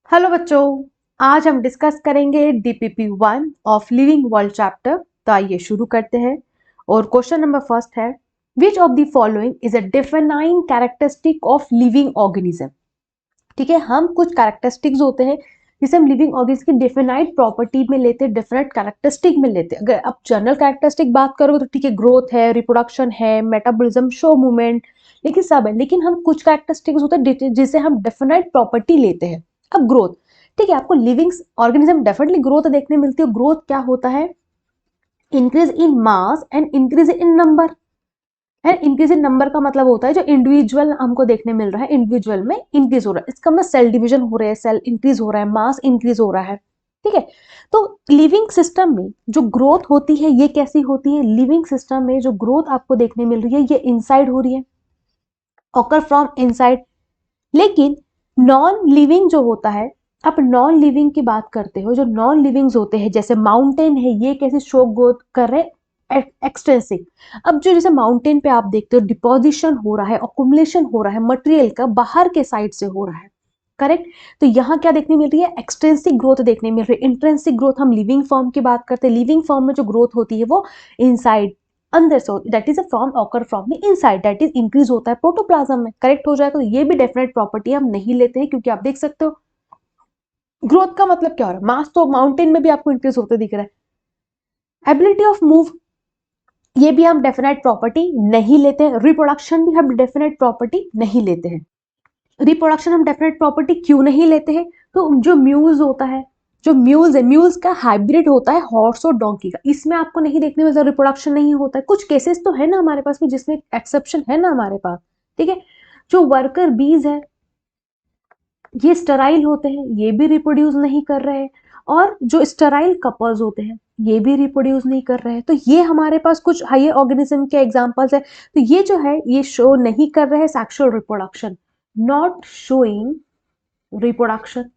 Hello बच्चों, आज हम डिस्कस करेंगे DPP 1 of living world chapter. तो आइए शुरू करते हैं। और क्वेश्चन नंबर फर्स्ट है, विच of the following is a defining characteristic of living organism. ठीक है, हम कुछ कैरेक्टरिस्टिक्स होते हैं जिसे हम लिविंग ऑर्गेनिज्म की डिफाइनाइड प्रॉपर्टी में लेते हैं, डिफरेंट कैरेक्टरिस्टिक में लेते हैं। अगर आप जनरल कैरेक्टरिस्टिक बात करोगे तो ठीक है, ग्रोथ है, रिप्रोडक्शन है, मेटाबॉलिज्म, शो मूवमेंट, लेकिन सब है। लेकिन हम कुछ कैरेक्टरिस्टिक्स होते हैं जिसे हम डिफाइनाइड प्रॉपर्टी लेते हैं। अब ग्रोथ, ठीक है, आपको लिविंग ऑर्गेनिज्म डेफिनेटली ग्रोथ देखने मिलती है। ग्रोथ क्या होता है? Increase in mass and increase in number. And increase in number का मतलब होता है जो इंडिविजुअल हमको देखने मिल रहा है, इंडिविजुअल में इंक्रीज हो रहा है, इसका मतलब सेल डिवीजन हो रहा है, सेल इंक्रीज हो रहा है, मास इंक्रीज हो रहा है। ठीक है, तो लिविंग सिस्टम में जो ग्रोथ होती है ये कैसी होती है? लिविंग सिस्टम में जो ग्रोथ आपको देखने मिल रही है ये इनसाइड हो रही है, ऑकर फ्रॉम इनसाइड। लेकिन नॉन लिविंग जो होता है, आप नॉन लिविंग की बात करते हो, जो नॉन लिविंग्स होते हैं जैसे माउंटेन है, ये कैसे शो ग्रोथ कर रहे हैं? एक्सटेंसिव। अब जो जैसे माउंटेन पे आप देखते हो डिपोजिशन हो रहा है, अकुमुलेशन हो रहा है मटेरियल का, बाहर के साइड से हो रहा है, करेक्ट। तो यहाँ क्या देखने मिल रही है? एक्सटेंसिव ग्रोथ देखने मिल रही है। इंट्रेंसिक ग्रोथ हम लिविंग फॉर्म की बात करते हैं, लिविंग फॉर्म में जो ग्रोथ होती है वो इनसाइड, अंदर से, that is a from occur from the inside, that is increase होता है प्रोटोप्लाज्म में, करेक्ट हो जाएगा। तो ये भी डेफिनेट प्रॉपर्टी हम नहीं लेते हैं, क्योंकि आप देख सकते हो ग्रोथ का मतलब क्या हो रहा है, मास तो माउंटेन में भी आपको इंक्रीज होते दिख रहा है। एबिलिटी ऑफ मूव, ये भी हम डेफिनेट प्रॉपर्टी नहीं लेते हैं। रिप्रोडक्शन भी हम डेफिनेट प्रॉपर्टी नहीं लेते हैं। रिप्रोडक्शन हम डेफिनेट प्रॉपर्टी क्यों नहीं लेते हैं? तो जो म्यूज होता है, जो म्यूज है, म्यूज का हाइब्रिड होता है हॉर्स और डोंकी का, इसमें आपको नहीं देखने मिलता, रिप्रोडक्शन नहीं होता है। कुछ केसेस तो है ना हमारे पास में जिसमें एक्सेप्शन है ना हमारे पास, ठीक है। जो वर्कर बीज है ये स्टेराइल होते हैं, ये भी रिप्रोड्यूस नहीं कर रहे हैं। और जो स्टेराइल कपल्स होते हैं ये भी रिप्रोड्यूस नहीं कर रहे हैं। तो ये हमारे पास कुछ हायर ऑर्गेनिज्म के एग्जांपल्स है। तो ये जो है ये शो नहीं कर रहे हैं sexual reproduction, not showing reproduction,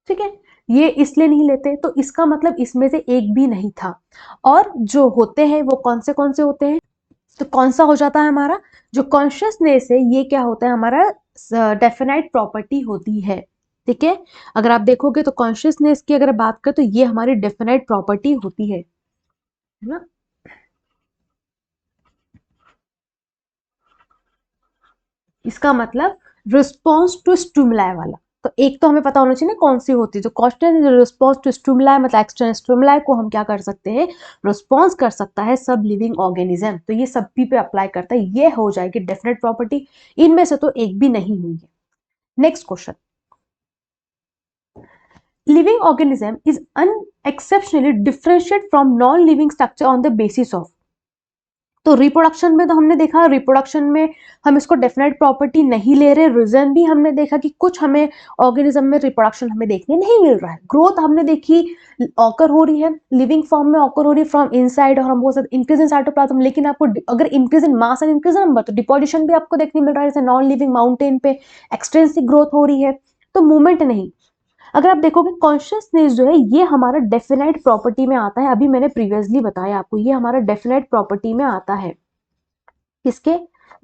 ठीक है। ये इसलिए नहीं लेते, तो इसका मतलब इसमें से एक भी नहीं था। और जो होते हैं वो कौन से होते हैं? तो कौन सा हो जाता है हमारा जो कॉन्शियसनेस है, ये क्या होता है हमारा डेफिनाइट प्रॉपर्टी होती है, ठीक है। अगर आप देखोगे तो कॉन्शियसनेस की अगर बात करें तो ये हमारी डेफिनाइट प्रॉपर्टी होती है ना। इसका मतलब रिस्पॉन्स टू स्टिमुलाई वाला। तो एक तो हमें पता होना चाहिए ना कौन सी होती है। जो कॉन्स्टेंट रिस्पॉन्स टू स्टिमुलाई मतलब एक्सटर्नल स्टिमुलाई को हम क्या कर सकते हैं? रिस्पॉन्स कर सकता है सब लिविंग ऑर्गेनिज्म। तो ये सभी पे अप्लाई करता है, ये हो जाएगी डेफिनेट प्रॉपर्टी। इनमें से तो एक भी नहीं हुई है। Next question, living organism is unexceptionally differentiate from non-living structure on the basis of। तो रिप्रोडक्शन में तो हमने देखा, रिप्रोडक्शन में हम इसको डेफिनेट प्रॉपर्टी नहीं ले रहे। रीजन भी हमने देखा कि कुछ हमें ऑर्गेनिज्म में रिप्रोडक्शन हमें देखने नहीं मिल रहा है। ग्रोथ हमने देखी ऑकर हो रही है, लिविंग फॉर्म में ऑकर हो रही है फ्रॉम इनसाइड, और हम बोल सकते इंक्रीज इन साइटोप्लाज्म। लेकिन आपको अगर increase in mass and increase in number, तो डिपोजिशन भी आपको देखने मिल रहा है। जैसे नॉन लिविंग माउंटेन पे एक्सटेंसिव ग्रोथ हो रही है, तो मूवमेंट नहीं। अगर आप देखोगे कॉन्शियसनेस जो है ये हमारा डेफिनेट प्रॉपर्टी में आता है। अभी मैंने प्रीवियसली बताया आपको, ये हमारा डेफिनेट प्रॉपर्टी में आता है किसके?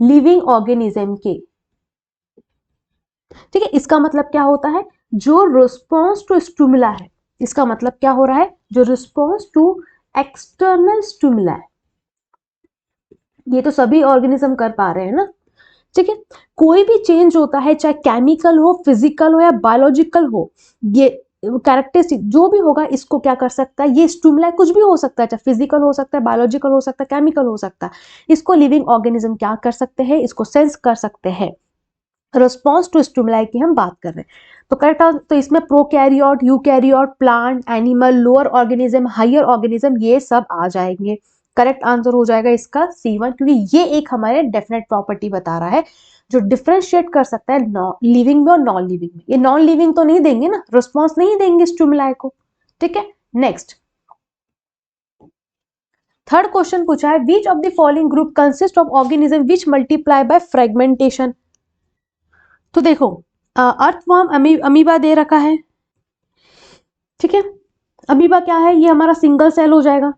लिविंग ऑर्गेनिज्म के, ठीक है। इसका मतलब क्या होता है? जो रिस्पॉन्स टू स्टिमुला है, इसका मतलब क्या हो रहा है? जो रिस्पॉन्स टू एक्सटर्नल स्टिमुला है, ये तो सभी ऑर्गेनिज्म कर पा रहे हैं ना, ठीक है। कोई भी चेंज होता है, चाहे केमिकल हो, फिजिकल हो या बायोलॉजिकल हो, ये कैरेक्टरिस्टिक जो भी होगा इसको क्या कर सकता है? ये स्टिमुलाई कुछ भी हो सकता है, चाहे फिजिकल हो सकता है, बायोलॉजिकल हो सकता है, केमिकल हो सकता है। इसको लिविंग ऑर्गेनिज्म क्या कर सकते हैं? इसको सेंस कर सकते हैं। रिस्पॉन्स टू स्टिमुलाई की हम बात कर रहे हैं, तो करेक्ट। तो इसमें prokaryote, eukaryote, plant, animal, lower organism, higher organism, ये सब आ जाएंगे। करेक्ट आंसर हो जाएगा इसका C1, क्योंकि ये एक हमारे डेफिनेट प्रॉपर्टी बता रहा है जो डिफरेंशिएट कर सकता है लिविंग में और नॉन लिविंग में। ये नॉन लिविंग तो नहीं देंगे ना, रिस्पॉन्स नहीं देंगे स्टिमुलाई को, ठीक है। नेक्स्ट, थर्ड क्वेश्चन पूछा है, विच of the following group consist of organism which multiply by fragmentation. तो देखो अर्थवर्म अमीबा दे रखा है, ठीक है। अमीबा क्या है? ये हमारा सिंगल सेल हो जाएगा।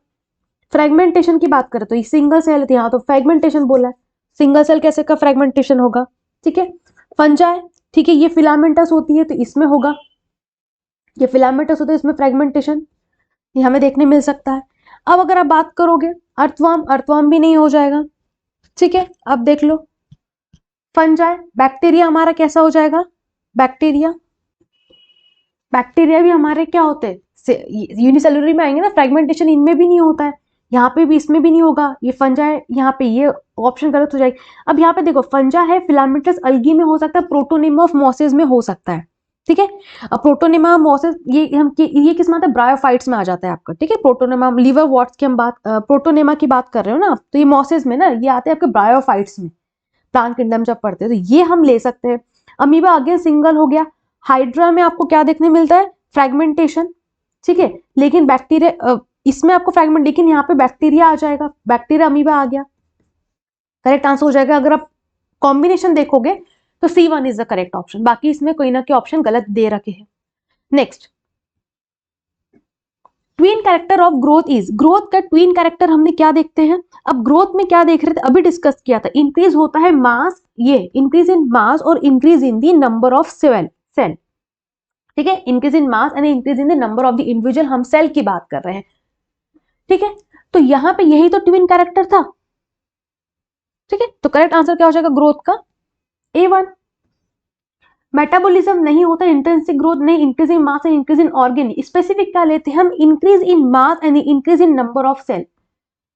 फ्रेगमेंटेशन की बात करें तो ये सिंगल सेल थी, तो फ्रेगमेंटेशन बोला है, सिंगल सेल कैसे का फ्रेगमेंटेशन होगा, ठीक है। फंजाई, ठीक है, ये फिलामेंटस होती है तो इसमें होगा, ये फिलामेंटस होता है इसमें फ्रेगमेंटेशन, ये हमें देखने मिल सकता है। अब अगर आप बात करोगे अर्थवर्म, अर्थवर्म भी नहीं हो जाएगा। ठीक है, अब देख लो फंजाई, बैक्टीरिया हमारा कैसा हो जाएगा, बैक्टीरिया, बैक्टीरिया भी हमारे क्या होते हैं यूनिसेलुलर में आएंगे ना, फ्रेगमेंटेशन इनमें भी नहीं होता है, यहाँ पे भी इसमें भी नहीं होगा, ये फंजाई, यहाँ पे ये ऑप्शन गलत हो जाएगी। अब यहाँ पे देखो फंजा है, फिलामेंटस अल्गी में हो सकता है, प्रोटोनेमा ऑफ मॉसेस में हो सकता है। ठीक है, अब प्रोटोनेमा मॉसेस ये किस में आता है, ब्रायोफाइट्स में आ जाता है आपका। ठीक है, प्रोटोनेमा लीवर वॉट्स की हम बात प्रोटोनेमा की बात कर रहे हो ना, तो ये मॉसेस में ना ये आते हैं आपके ब्रायोफाइट्स में, प्लांट किंगडम जब पढ़ते हैं तो ये हम ले सकते हैं। अमीबा अगेन सिंगल हो गया। हाइड्रा में आपको क्या देखने मिलता है, फ्रेगमेंटेशन। ठीक है, लेकिन बैक्टीरिया इसमें आपको फ्रेगमेंट, लेकिन यहाँ पे बैक्टीरिया आ जाएगा, बैक्टीरिया अमीबा आ गया, करेक्ट आंसर हो जाएगा। अगर आप कॉम्बिनेशन देखोगे तो C1 is the correct option, बाकी इसमें कोई ना कोई ऑप्शन गलत दे रखे हैं। Next, tween character of growth is, growth का ट्वीन कैरेक्टर हमने क्या देखते हैं, अब ग्रोथ में क्या देख रहे थे, अभी डिस्कस किया था, इंक्रीज होता है मास, ये इंक्रीज इन मास और increase in the number of cell. ठीक है, increase in mass and increase in the number of the individual, हम सेल की बात कर रहे हैं। ठीक है, तो यहां पे यही तो ट्विन कैरेक्टर था। ठीक है, तो करेक्ट आंसर क्या हो जाएगा ग्रोथ का, A1। मेटाबॉलिज्म नहीं होता, इंट्रिंसिक ग्रोथ नहीं, increase in mass and increase in organ, specific क्या लेते हैं हम, increase in mass and increase in number of cell,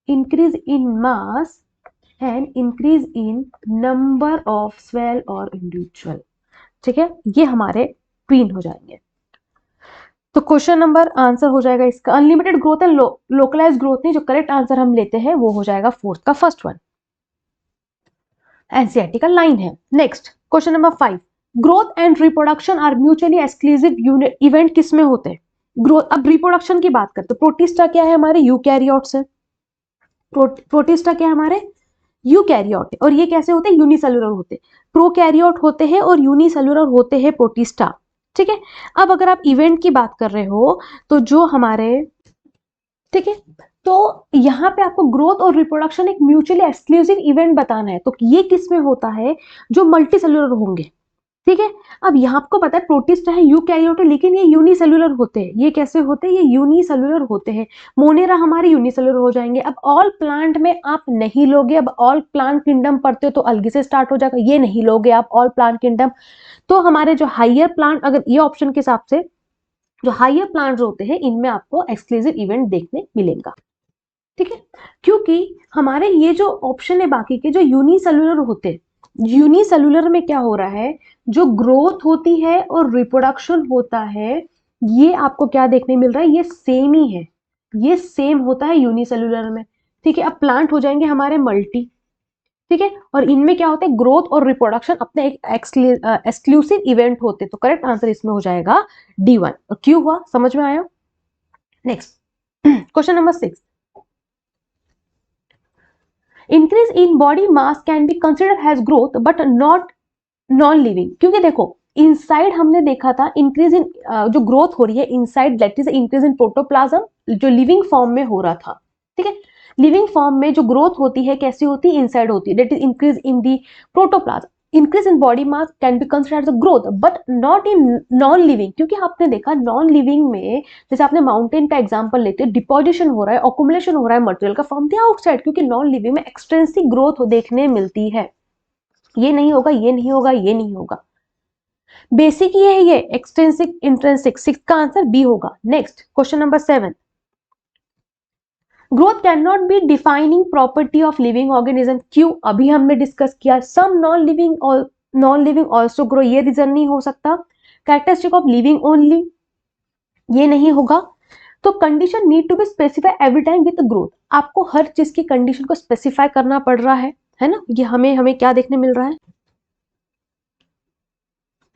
increase in mass and increase in number of cell और individual. ठीक है, ये हमारे ट्वीन हो जाएंगे। तो क्वेश्चन नंबर आंसर हो जाएगा इसका unlimited growth and localise growth नहीं, जो करेक्ट आंसर हम लेते हैं वो हो जाएगा फोर्थ का फर्स्ट वन, एनसीईआरटी का लाइन है। Next question number 5, growth and reproduction are mutually exclusive unit event किस में होते हैं, ग्रोथ। अब रिप्रोडक्शन की बात करते, प्रोटिस्टा क्या है हमारे, यूकैरियोट्स है, प्रोटिस्टा क्या है हमारे, यूकैरियोट है, और ये कैसे होते हैं, यूनिसेलुलर होते हैं, प्रोकैरियोट होते हैं और यूनिसेलुलर होते हैं प्रोटिस्टा। ठीक है, अब अगर आप इवेंट की बात कर रहे हो तो जो हमारे, ठीक है, तो यहाँ पे आपको ग्रोथ और रिप्रोडक्शन एक म्यूचुअली एक्सक्लूसिव इवेंट बताना है, तो ये किस में होता है, जो मल्टी सेलुलर होंगे। ठीक है, अब यहाँ आपको पता है प्रोटिस्टा है, यूकैरियोट है, लेकिन ये यूनिसेलुलर होते हैं, ये कैसे होते हैं, ये यूनिसेलुलर होते हैं। मोनेरा हमारे यूनिसेलुलर हो जाएंगे। अब ऑल प्लांट में आप नहीं लोगे, अब ऑल प्लांट किंगडम पढ़ते हो तो अलग से स्टार्ट हो जाएगा, ये नहीं लोगे आप ऑल प्लांट किंगडम। तो हमारे जो हायर प्लांट, अगर ये ऑप्शन के हिसाब से जो हायर प्लांट्स होते हैं इनमें आपको एक्सक्लूसिव इवेंट देखने मिलेगा। ठीक है, क्योंकि हमारे ये जो ऑप्शन है बाकी के जो यूनिसेलुलर होते हैं, यूनिसेलुलर में क्या हो रहा है, जो ग्रोथ होती है और रिप्रोडक्शन होता है, ये आपको क्या देखने मिल रहा है, ये सेम ही है, ये सेम होता है यूनिसेलुलर में। ठीक है, अब प्लांट हो जाएंगे हमारे मल्टी। ठीक है, और इनमें क्या होता है, ग्रोथ और रिप्रोडक्शन अपने एक एक्सक्लूसिव इवेंट होते हैं, तो करेक्ट आंसर इसमें हो जाएगा D1। और क्यों हुआ, समझ में आया। Next question number 6, increase in body mass can be consider has growth but not non living, क्योंकि देखो इनसाइड हमने देखा था इंक्रीज इन जो ग्रोथ हो रही है inside, that is increase in protoplasm, जो लिविंग फॉर्म में हो रहा था। ठीक है, लिविंग फॉर्म में जो ग्रोथ होती है कैसी होती है, इनसाइड होती है, that is increase in the protoplasm. Increase in body mass can be considered as growth but not in non living, क्योंकि आपने देखा नॉन लिविंग में, जैसे आपने माउंटेन का एग्जांपल लेते हो, डिपोजिशन हो रहा है, अकोमुलेशन हो रहा है मटेरियल का फ्रॉम द आउटसाइड, क्योंकि नॉन लिविंग में एक्सटेंसिव ग्रोथ देखने मिलती है। ये नहीं होगा, ये नहीं होगा, ये नहीं होगा, बेसिक ये है, ये एक्सटेंसिव इंट्रिंसिक, 6 का आंसर बी होगा। Next question number 7, growth can not be defining property of living organism, क्यों, अभी हमने डिस्कस किया, some non living also grow, ये रीजन नहीं हो सकता। कैरेक्टरिस्टिक ऑफ लिविंग ओनली, ये नहीं होगा। तो condition need to be specify every time with growth, आपको हर चीज की कंडीशन को स्पेसिफाई करना पड़ रहा है ना, ये हमें क्या देखने मिल रहा है।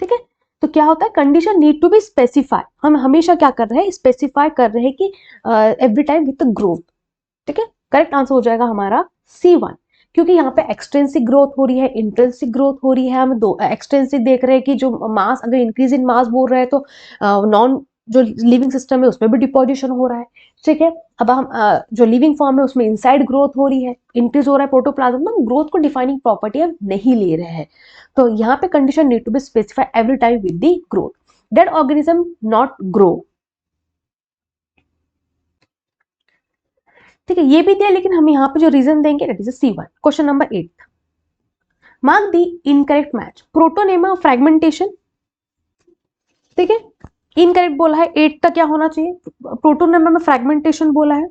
ठीक है, तो क्या होता है, condition need to be specify, हम हमेशा क्या कर रहे हैं, स्पेसिफाई कर रहे हैं कि एवरी टाइम विद ग्रोथ। ठीक है, करेक्ट आंसर हो जाएगा हमारा C1, क्योंकि यहाँ पे एक्सटेंसिव ग्रोथ हो रही है, इंट्रिंसिक ग्रोथ हो रही है। हम दो एक्सटेंसिव देख रहे हैं कि जो मास, अगर इंक्रीज इन मास बोल रहे हैं तो नॉन जो लिविंग सिस्टम है उसमें भी डिपोजिशन हो रहा है, ठीक है। अब हम जो लिविंग फॉर्म है उसमें इनसाइड ग्रोथ हो रही है, इंक्रीज हो रहा है प्रोटोप्लाज्म में, ग्रोथ को डिफाइनिंग प्रॉपर्टी हम नहीं ले रहे हैं। तो यहाँ पे condition need to be specify every time with the growth. Dead organism not grow, ठीक है, ये भी दिया, लेकिन हम यहाँ पे जो रीजन देंगे that is C1। Question number 8, mark the incorrect match, protonema fragmentation, ठीक है, इनकरेक्ट बोला है। 8 का क्या होना चाहिए, प्रोटोनेमा में फ्रेगमेंटेशन बोला है।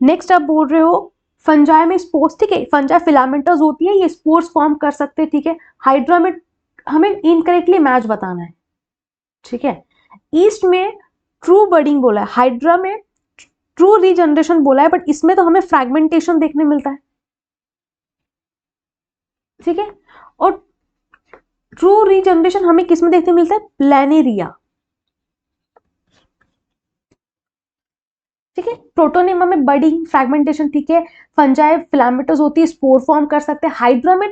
नेक्स्ट आप बोल रहे हो फंजाई में स्पोर्स, ठीक है, फंजाई फिलामेंटस होती है, ये स्पोर्स फॉर्म कर सकते हैं, ठीक है। हाइड्रा में हमें इनकरेक्टली मैच बताना है, ठीक है। ईस्ट में ट्रू बर्डिंग बोला है, हाइड्रा में ट्रू रीजनरेशन बोला है, बट इसमें तो हमें फ्रैगमेंटेशन देखने मिलता है, ठीक है। और ट्रू रीजनरेशन हमें किस में देखने मिलता है, प्लेनेरिया, ठीक है। प्रोटोनेमा में बर्डिंग फ्रैगमेंटेशन, ठीक है। फंजाई फिलामेंटस होती है, स्पोर फॉर्म कर सकते हैं। हाइड्रा में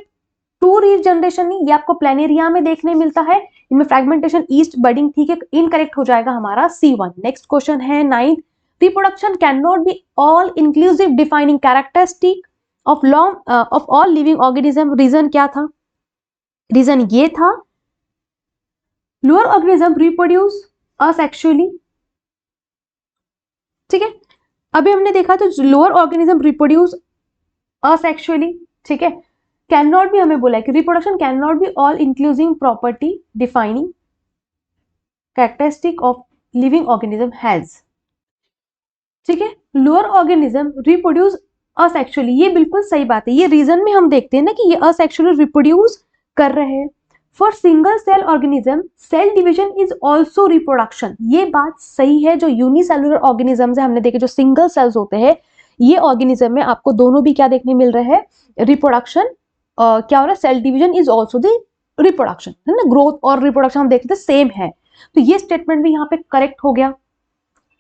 टू रीजनरेशन नहीं, ये आपको प्लेनेरिया में देखने मिलता है, इनमें फ्रैगमेंटेशन, ईस्ट बर्डिंग, ठीक है। इनकरेक्ट हो जाएगा हमारा C1। नेक्स्ट क्वेश्चन है 9, reproduction can not be all inclusive defining characteristic of all living organism. Reason क्या था, रीजन ये था लोअर ऑर्गेनिज्म रिप्रोड्यूस असेक्सुअली, ठीक है। अभी हमने देखा तो लोअर ऑर्गेनिज्म रिप्रोड्यूस असेक्सुअली, ठीक है। कैन नॉट भी हमें बोला है कि reproduction can not be all inclusive property defining characteristic of living organism has, ठीक है। लोअर ऑर्गेनिज्म रिप्रोड्यूस असेक्सुअली, ये बिल्कुल सही बात है। ये रीजन में हम देखते हैं ना कि ये असेक्सुअली रिप्रोड्यूस कर रहे हैं। For single cell organism cell division is also reproduction, ये बात सही है। जो यूनिसेलुलर ऑर्गेनिज्म है हमने देखे, जो सिंगल सेल्स होते हैं, ये ऑर्गेनिज्म में आपको दोनों भी क्या देखने मिल रहे हैं, रिप्रोडक्शन। क्या हो रहा है, cell division is also the reproduction, है ना। ग्रोथ और रिप्रोडक्शन हम देखते सेम है, तो ये स्टेटमेंट भी यहाँ पे करेक्ट हो गया,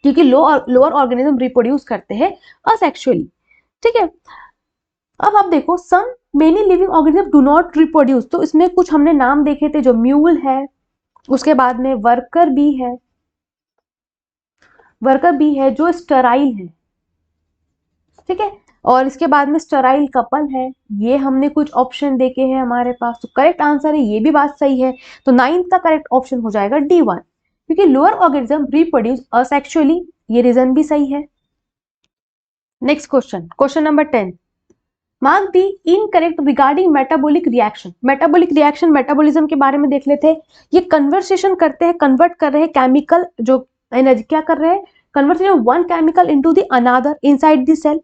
क्योंकि लोअर ऑर्गेनिज्म रिप्रोड्यूस करते हैं असेक्सुअली, ठीक है। अब आप देखो some many living organism do not reproduce, तो इसमें कुछ हमने नाम देखे थे, जो म्यूल है, उसके बाद में वर्कर बी है, वर्कर बी है जो स्टेराइल है, ठीक है। और इसके बाद में स्टेराइल कपल है, ये हमने कुछ ऑप्शन देखे हैं हमारे पास, तो करेक्ट आंसर है, ये भी बात सही है। तो 9th का करेक्ट ऑप्शन हो जाएगा D1, क्योंकि लोअर ऑर्गेनिज्म रिप्रोड्यूस असेक्सुअली, ये रीजन भी सही है। Next question, question number 10, mark the incorrect regarding metabolic reaction. Metabolic reaction, metabolism के बारे में देख लेते हैं। ये कन्वर्सेशन करते हैं, कन्वर्ट कर रहे हैं केमिकल, जो एनर्जी क्या कर रहे हैं, conversation one chemical into the another inside the cell,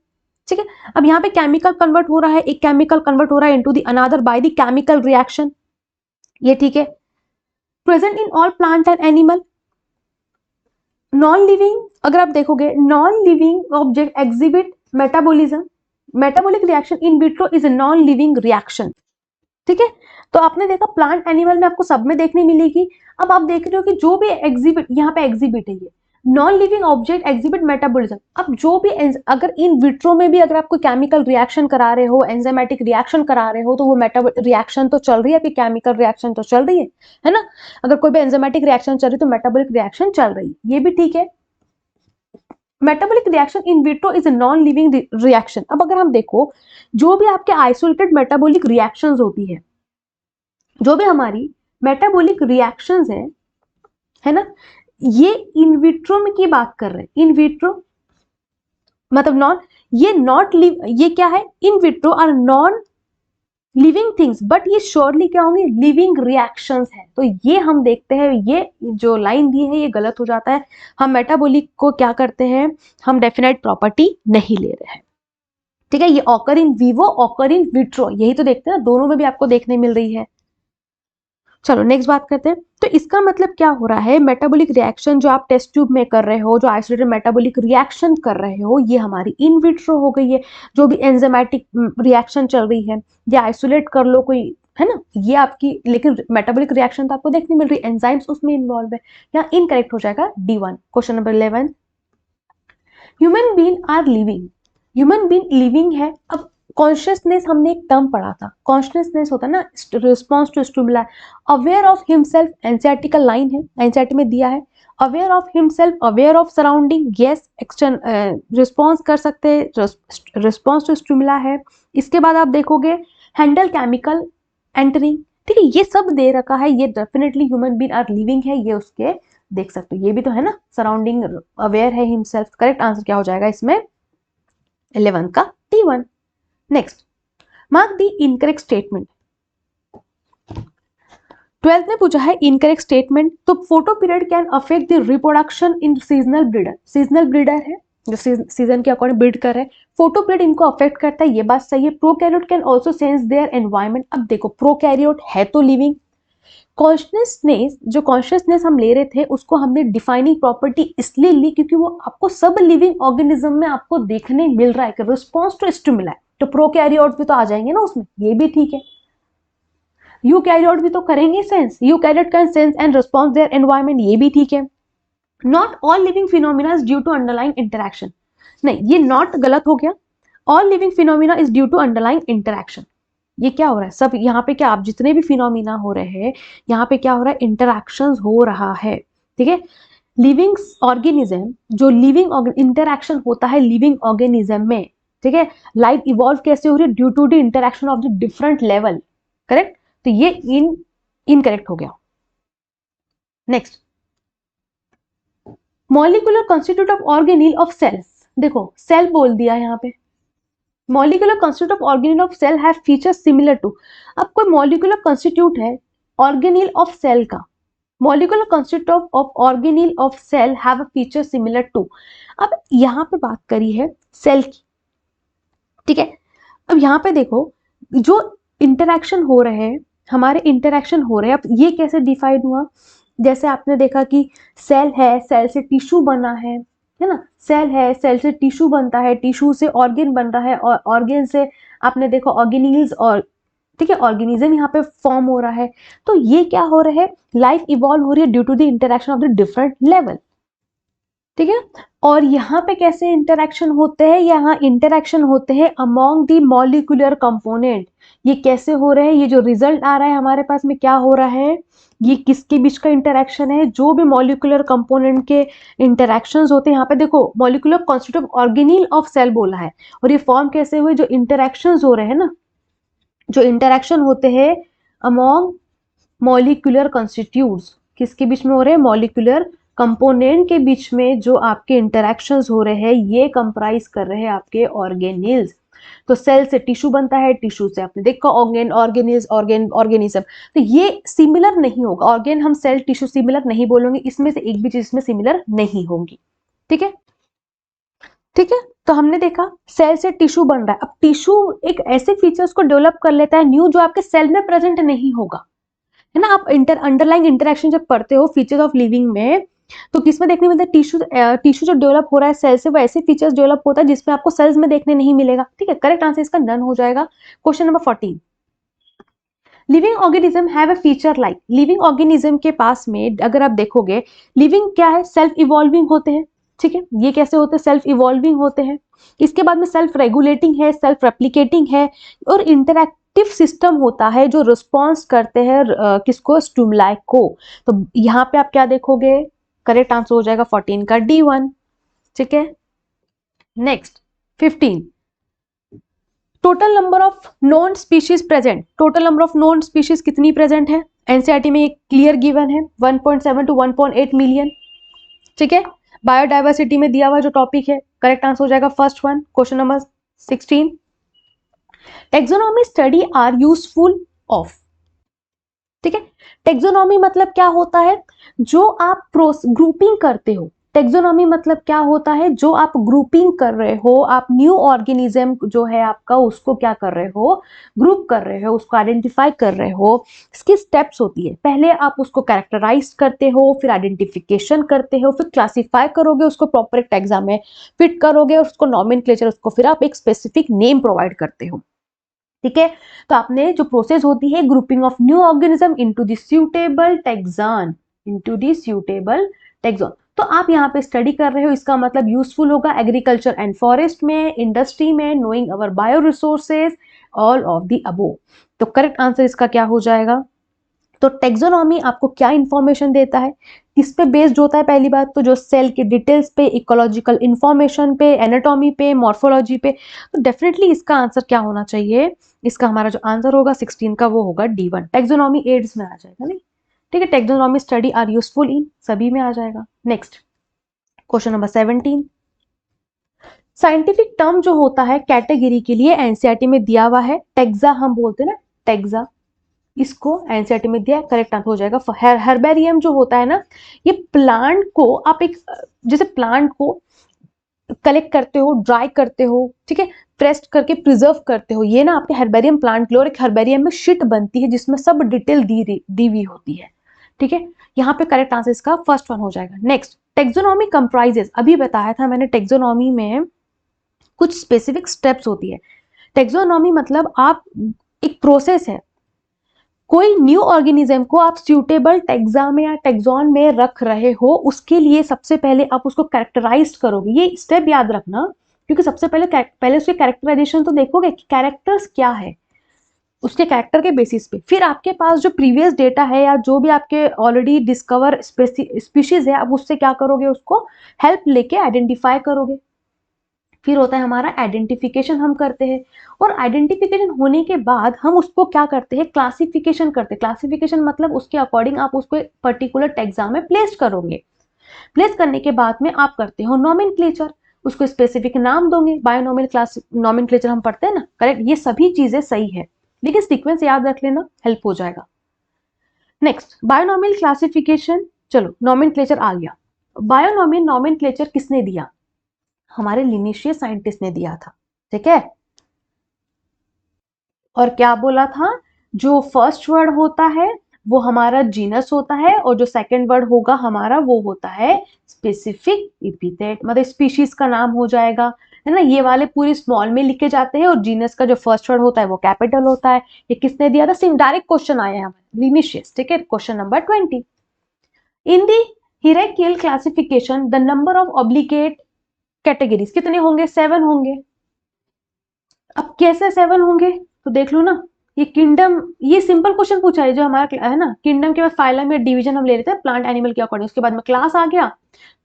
ठीक है। अब यहाँ पे केमिकल कन्वर्ट हो रहा है, एक केमिकल कन्वर्ट हो रहा है into the another by the chemical reaction, ये ठीक है। Present in all plant and animal. Non living, अगर आप देखोगे non living object exhibit metabolism, metabolic reaction in vitro is a non living reaction, ठीक है। तो आपने देखा प्लांट एनिमल में आपको सब में देखने मिलेगी। अब आप देख रहे हो कि जो भी एग्जिबिट, यहाँ पे एग्जिबिट है, ये non living object exhibit metabolism. अब जो भी अगर इन विट्रो में भी अगर आप कोई केमिकल रिएक्शन करा रहे हो, एंजाइमेटिक रिएक्शन करा रहे हो, तो वो मेटाबॉलिक रिएक्शन तो चल रही है, आपकी केमिकल रिएक्शन तो चल रही है ना। अगर कोई भी एंजाइमेटिक रिएक्शन चल रही है तो मेटाबॉलिक रिएक्शन चल रही है, ये भी ठीक है। Metabolic reaction in vitro is a non living reaction. अब अगर हम देखो जो भी आपके आइसोलेटेड मेटाबॉलिक रिएक्शंस होती है, जो भी हमारी मेटाबॉलिक रिएक्शंस है ना, ये इन विट्रो में की बात कर रहे हैं। इन विट्रो मतलब नॉन, ये नॉट लिव, ये क्या है, in vitro are non living things, but ये श्योरली क्या होंगे, लिविंग रिएक्शंस है। तो ये हम देखते हैं, ये जो लाइन दी है ये गलत हो जाता है। हम मेटाबॉलिक को क्या करते हैं, हम डेफिनेट प्रॉपर्टी नहीं ले रहे हैं, ठीक है। ये occur in vivo, occur in vitro, यही तो देखते हैं, दोनों में भी आपको देखने मिल रही है। चलो नेक्स्ट बात करते हैं। तो इसका मतलब क्या हो रहा है, मेटाबॉलिक रिएक्शन जो आप टेस्ट ट्यूब में कर रहे हो, जो आइसोलेटेड मेटाबॉलिक रिएक्शन कर रहे हो, ये हमारी इन विट्रो हो गई है। जो भी एंजाइमेटिक रिएक्शन चल रही है, या आइसोलेट कर लो कोई, है ना, ये आपकी, लेकिन मेटाबॉलिक रिएक्शन तो आपको देखने मिल रही है, एंजाइम्स उसमें इन्वॉल्व है, यहाँ इनकरेक्ट हो जाएगा D1। Question number 11, human being are living, human being living है। अब कॉन्शियसनेस हमने एक टर्म पढ़ा था, कॉन्शियसनेस होता है ना response to stimuli, aware of himself, NCERT का लाइन है, एनसीईआरटी में दिया है, aware of himself, aware of surrounding, yes action response कर सकते हैं, रिस्पॉन्स टू स्टिमुला है। इसके बाद आप देखोगे हैंडल केमिकल एंटरिंग, ठीक है, ये सब दे रखा है, ये definitely human being are living है, ये उसके देख सकते हो, ये भी तो है ना, सराउंडिंग, अवेयर है हिमसेल्फ। करेक्ट आंसर क्या हो जाएगा इसमें 11 का D1। Next, mark the incorrect statement. 12th में पूछा है इनकरेक्ट स्टेटमेंट, तो photo period can affect the reproduction in seasonal breeder, seasonal breeder है जो सीजन के अकॉर्डिंग ब्रीड कर रहे हैं, फोटो पीरियड इनको अफेक्ट करता है, ये बात सही है। Prokaryote can also sense their environment, अब देखो प्रोकैरियोट है तो लिविंग, कॉन्शियसनेस, जो कॉन्शियसनेस हम ले रहे थे उसको हमने डिफाइनिंग प्रॉपर्टी इसलिए ली क्योंकि वो आपको सब लिविंग ऑर्गेनिज्म में आपको देखने मिल रहा है कि रिस्पॉन्स टू स्टिमुला, तो प्रोकैरियोट्स भी तो आ जाएंगे ना उसमें, ये भी ठीक है। यूकैरियोट भी तो करेंगे sense, eukaryote can sense and response their environment, ये भी ठीक है। Not all living phenomena is due to underlying interaction, नहीं ये नॉट गलत हो गया, all living phenomena is due to underlying interaction. ये क्या हो रहा है सब यहाँ पे, क्या आप जितने भी फिनोमिना हो रहे हैं यहाँ पे क्या हो रहा है, इंटरैक्शंस हो रहा है, ठीक है। लिविंग ऑर्गेनिज्म, जो लिविंग इंटरैक्शन होता है लिविंग ऑर्गेनिज्म में, ठीक है, लाइफ इवॉल्व कैसे हो रही है, due to the interaction of the different level. Correct, तो ये इनकरेक्ट हो गया। Next, molecular constitute of organelle of cells, देखो सेल बोल दिया यहाँ पे, molecular constitute of organelle of cell have features similar to, अब कोई मॉलिक्यूलर कॉन्स्टिट्यूट है ऑर्गेनील ऑफ सेल का, molecular constitute of organelle of cell have a feature similar to, अब यहाँ पे बात करी है सेल की, ठीक है। अब यहाँ पे देखो जो इंटरैक्शन हो रहे हैं, हमारे इंटरैक्शन हो रहे हैं, अब ये कैसे डिफाइन हुआ, जैसे आपने देखा कि सेल है, सेल से टिश्यू बना है ना, सेल है, सेल से टिश्यू बनता है, टिश्यू से ऑर्गेन बन रहा है, और ऑर्गेन से आपने देखा ऑर्गेनील्स, और ठीक है ऑर्गेनिज्म यहाँ पे फॉर्म हो रहा है, तो ये क्या हो रहा है, लाइफ इवॉल्व हो रही है due to the interaction of the different level, ठीक है। और यहाँ पे कैसे इंटरैक्शन होते हैं, यहाँ इंटरैक्शन होते हैं अमॉन्ग द मॉलिक्यूलर कंपोनेंट, ये कैसे हो रहे हैं, ये जो रिजल्ट आ रहा है हमारे पास में क्या हो रहा है, ये किसके बीच का इंटरैक्शन है, जो भी मॉलिक्यूलर कंपोनेंट के इंटरैक्शंस होते हैं, यहाँ पे देखो molecular constitute of organelle of cell बोला है, और ये फॉर्म कैसे हुए, जो इंटरैक्शंस हो रहे हैं ना, जो इंटरैक्शन होते हैं अमॉन्ग मॉलिक्यूलर कॉन्स्टिट्यूट्स, किसके बीच में हो रहे हैं, मॉलिक्यूलर कंपोनेंट के बीच में जो आपके इंटरैक्शंस हो रहे हैं, ये कंप्राइज कर रहे हैं आपके ऑर्गेनिल्स। तो सेल से टिश्यू बनता है, टिश्यू से आपने देखा ऑर्गेनिज्म, तो ये सिमिलर नहीं होगा, ऑर्गेन हम सेल टिश्यू सिमिलर नहीं बोलेंगे, इसमें से एक भी चीज इसमें सिमिलर नहीं होगी, ठीक है, ठीक है। तो हमने देखा सेल से टिश्यू बन रहा है, अब टिश्यू एक ऐसे फीचर्स को डेवलप कर लेता है न्यू, जो आपके सेल में प्रेजेंट नहीं होगा, है ना। आप अंडरलाइंग इंटरैक्शन जब पढ़ते हो फीचर्स ऑफ लिविंग में, तो किसमें देखने मिलता है, टिश्यू जो डेवलप हो रहा है सेल से, वो ऐसे फीचर्स डेवलप होता है जिसमें आपको सेल्स में देखने नहीं मिलेगा, ठीक है। करेक्ट आंसर इसका नन हो जाएगा। Question number 14, living organism have a feature like, living organism के पास में अगर आप देखोगे लिविंग क्या है, सेल्फ इवॉल्विंग होते हैं, ठीक है, ये कैसे होते हैं, सेल्फ इवॉल्विंग होते हैं, इसके बाद में सेल्फ रेगुलेटिंग है, सेल्फ रेप्लिकेटिंग है, और इंटरैक्टिव सिस्टम होता है जो रिस्पॉन्स करते हैं किसको, स्टिमुलाई को। तो यहाँ पे आप क्या देखोगे, करेक्ट आंसर हो जाएगा 14 का D1, ठीक है। Next 15, total number of non species present, total number of non species कितनी प्रेजेंट है, एनसीईआरटी में एक क्लियर गिवन है 1.7 टू 1.8 मिलियन, ठीक है। बायोडाइवर्सिटी में दिया हुआ जो टॉपिक है, करेक्ट आंसर हो जाएगा first one. Question number 16, taxonomy study are useful of, ठीक है। टेक्सोनॉमी मतलब क्या होता है, जो आप ग्रुपिंग करते हो, टेक्सोनॉमी मतलब क्या होता है, जो आप ग्रुपिंग कर रहे हो, आप न्यू ऑर्गेनिज्म जो है आपका उसको क्या कर रहे हो, ग्रुप कर रहे हो, उसको आइडेंटिफाई कर रहे हो। इसकी स्टेप्स होती है, पहले आप उसको कैरेक्टराइज करते हो, फिर आइडेंटिफिकेशन करते हो, फिर क्लासिफाई करोगे उसको, प्रॉपर एक एग्जाम में फिट करोगे उसको, नॉमेनक्लेचर, उसको फिर आप एक स्पेसिफिक नेम प्रोवाइड करते हो, ठीक है। तो आपने जो प्रोसेस होती है grouping of new organism into the suitable taxon, into the suitable taxon, तो आप यहाँ पे स्टडी कर रहे हो, इसका मतलब यूजफुल होगा एग्रीकल्चर एंड फॉरेस्ट में, इंडस्ट्री में, knowing our bio resources, all of the above. तो करेक्ट आंसर इसका क्या हो जाएगा? तो टेक्सोनॉमी आपको क्या इंफॉर्मेशन देता है, किस पे बेस्ड होता है? पहली बात तो जो सेल के डिटेल्स पे, इकोलॉजिकल इंफॉर्मेशन पे, एनाटॉमी पे, मॉर्फोलॉजी पे। तो डेफिनेटली इसका आंसर क्या होना चाहिए? इसका हमारा जो आंसर होगा 16 का वो होगा D1। टेक्सोनॉमी एड्स में आ जाएगा, नहीं? ठीक है, taxonomy study are useful in, सभी में आ जाएगा। Next question number 17। Scientific term जो होता है कैटेगरी के लिए एनसीईआरटी में दिया हुआ है, टेक्सा हम बोलते हैं ना, टेक्सा, इसको एनसीईआरटी में दिया, करेक्ट आंसर हो जाएगा। हर्बेरियम जो होता है ना, ये प्लांट को आप एक, जैसे प्लांट को कलेक्ट करते हो, ड्राई करते हो, ठीक है, प्रेस्ड करके प्रिजर्व करते हो, ये ना आपके हर्बेरियम प्लांट के लिए। और एक हर्बेरियम में शीट बनती है जिसमें सब डिटेल दी हुई होती है, ठीक है। यहाँ पे करेक्ट आंसर इसका फर्स्ट वन हो जाएगा। नेक्स्ट, टेक्सोनॉमी कंप्राइजेस, अभी बताया था मैंने, टेक्सोनॉमी में कुछ स्पेसिफिक स्टेप्स होती है। टेक्सोनॉमी मतलब आप, एक प्रोसेस है, कोई न्यू ऑर्गेनिज्म को आप सूटेबल टेक्सा में या टेक्सॉन में रख रहे हो, उसके लिए सबसे पहले आप उसको कैरेक्टराइज करोगे। ये स्टेप याद रखना, क्योंकि सबसे पहले उसके कैरेक्टराइजेशन तो देखोगे कि कैरेक्टर्स क्या है, उसके कैरेक्टर के बेसिस पे। फिर आपके पास जो प्रीवियस डेटा है या जो भी आपके ऑलरेडी डिस्कवर स्पीशीज है, आप उससे क्या करोगे, उसको हेल्प लेके आइडेंटिफाई करोगे। फिर होता है हमारा आइडेंटिफिकेशन, हम करते हैं। और आइडेंटिफिकेशन होने के बाद हम उसको क्या करते हैं, क्लासिफिकेशन करते हैं। क्लासिफिकेशन मतलब उसके अकॉर्डिंग आप उसको एक पर्टिकुलर टेक्सा में प्लेस करोगे। प्लेस करने के बाद में आप करते हो नॉमेनक्लेचर, उसको स्पेसिफिक नाम दोगे। बायोनॉमियल क्लास नॉमेनक्लेचर हम पढ़ते हैं ना, करेक्ट। ये सभी चीजें सही है, लेकिन सीक्वेंस याद रख लेना, हेल्प हो जाएगा। नेक्स्ट, बायोनॉमियल क्लासिफिकेशन, चलो नॉमेनक्लेचर आ गया। बायोनॉमियल नॉमेनक्लेचर किसने दिया? हमारे लिनेशियस साइंटिस्ट ने दिया था, ठीक है। और क्या बोला था, जो फर्स्ट वर्ड होता है वो हमारा जीनस होता है, और जो सेकंड वर्ड होगा हमारा वो होता है स्पेसिफिक एपिथेट, मतलब स्पीशीज का नाम हो जाएगा, है ना। ये वाले पूरी स्मॉल में लिखे जाते हैं, और जीनस का जो फर्स्ट वर्ड होता है वो कैपिटल होता है। ये किसने दिया था? सिर्फ डायरेक्ट क्वेश्चन आया है हमारे, लिनेशियस, ठीक है। Question number 20। In the hierarchical classification the number of obligate categories कितने होंगे? 7 होंगे। अब कैसे 7 होंगे, तो देख लो ना, ये किंगडम, ये सिंपल क्वेश्चन पूछा है जो हमारा है ना, किंगडम के बाद फाइलम या डिवीजन हम ले लेते हैं प्लांट एनिमल के अकॉर्डिंग, उसके बाद में क्लास आ गया,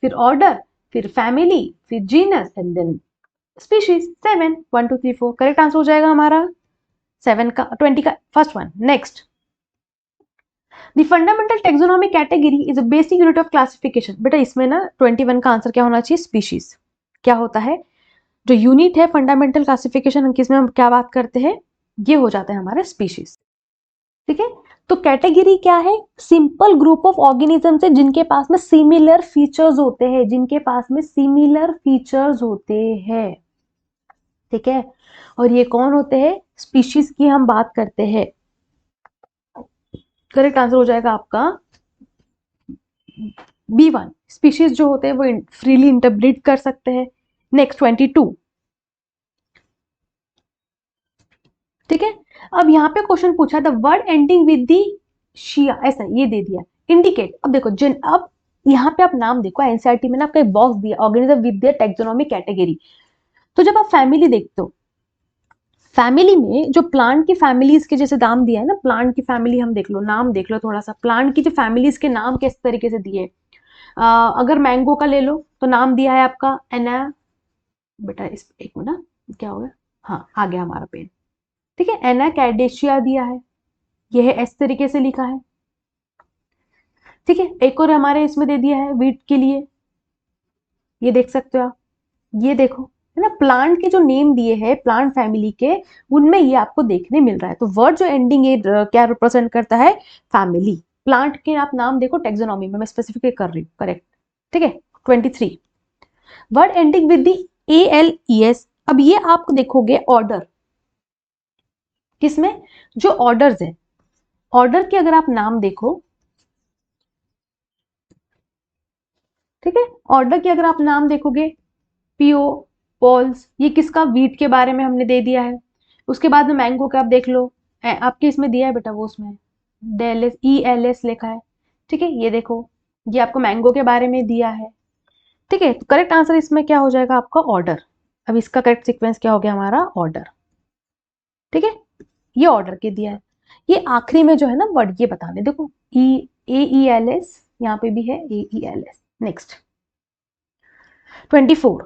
फिर ऑर्डर, फिर फैमिली, फिर genus and then species. 7, 1 2 3 4 correct answer हो जाएगा हमारा 7 का, 20 का first one. Next, the fundamental taxonomy category is a basic unit of classification. बेटा इसमें ना 21 का आंसर क्या होना चाहिए? स्पीशीज। क्या होता है जो यूनिट है फंडामेंटल क्लासिफिकेशन, किसमें हम क्या बात करते हैं, ये हो जाता है हमारा स्पीशीज, ठीक है। तो कैटेगरी क्या है? सिंपल ग्रुप ऑफ ऑर्गेनिजम्स है जिनके पास में सिमिलर फीचर्स होते हैं, जिनके पास में सिमिलर फीचर्स होते हैं, ठीक है। और ये कौन होते हैं? स्पीशीज की हम बात करते हैं। करेक्ट आंसर हो जाएगा आपका B1। स्पीशीज जो होते हैं वो फ्रीली इंटरब्रीड कर सकते हैं। नेक्स्ट 22, ठीक है। अब यहाँ पे क्वेश्चन पूछा, the word ending with the shia, ऐसा ये दे दिया, इंडिकेट। अब देखो अब यहाँ पे आप नाम देखो, एनसीईआरटी में ना आपका एक बॉक्स दिया, organism with their taxonomy category. तो जब आप फैमिली देखते हो, फैमिली में जो प्लांट की फैमिलीज के जैसे नाम दिया है ना, प्लांट की फैमिली हम देख लो, नाम देख लो थोड़ा सा, प्लांट की जो फैमिलीज के नाम किस तरीके से दिए। अगर मैंगो का ले लो तो नाम दिया है आपका एना, बेटा इस एक मिनट, क्या हो गया, हाँ आ गया हमारा पेन, ठीक है। एना कैडेशिया दिया है, यह है इस तरीके से लिखा है, ठीक है। एक और हमारे इसमें दे दिया है वीट के लिए, ये देख सकते हो आप, ये देखो, है ना। प्लांट के जो नेम दिए हैं प्लांट फैमिली के, उनमें ये आपको देखने मिल रहा है। तो वर्ड जो एंडिंग है क्या रिप्रेजेंट करता है? फैमिली। प्लांट के आप नाम देखो टेक्सोनॉमी में, मैं स्पेसिफिक कर रही हूँ, करेक्ट, ठीक है। 23, word ending with the ALES। अब ये आप देखोगे ऑर्डर, किसमें? जो ऑर्डर्स है, ऑर्डर के अगर आप नाम देखो, ठीक है, ऑर्डर के अगर आप नाम देखोगे, पीओ, पॉल्स, ये किसका? वीट के बारे में हमने दे दिया है। उसके बाद में मैंगो का आप देख लो, आपके इसमें दिया है बेटा, वो उसमें डेलएस ELS लिखा है, ठीक है। ये देखो, ये आपको मैंगो के बारे में दिया है, ठीक है, तो करेक्ट आंसर इसमें क्या हो जाएगा आपका ऑर्डर। अब इसका करेक्ट सीक्वेंस क्या हो गया हमारा ऑर्डर। ठीक है, ये ऑर्डर के दिया है। ये आखिरी में जो है ना वर्ड ये बताने, देखो AELS यहाँ पे भी है AELS। Next 24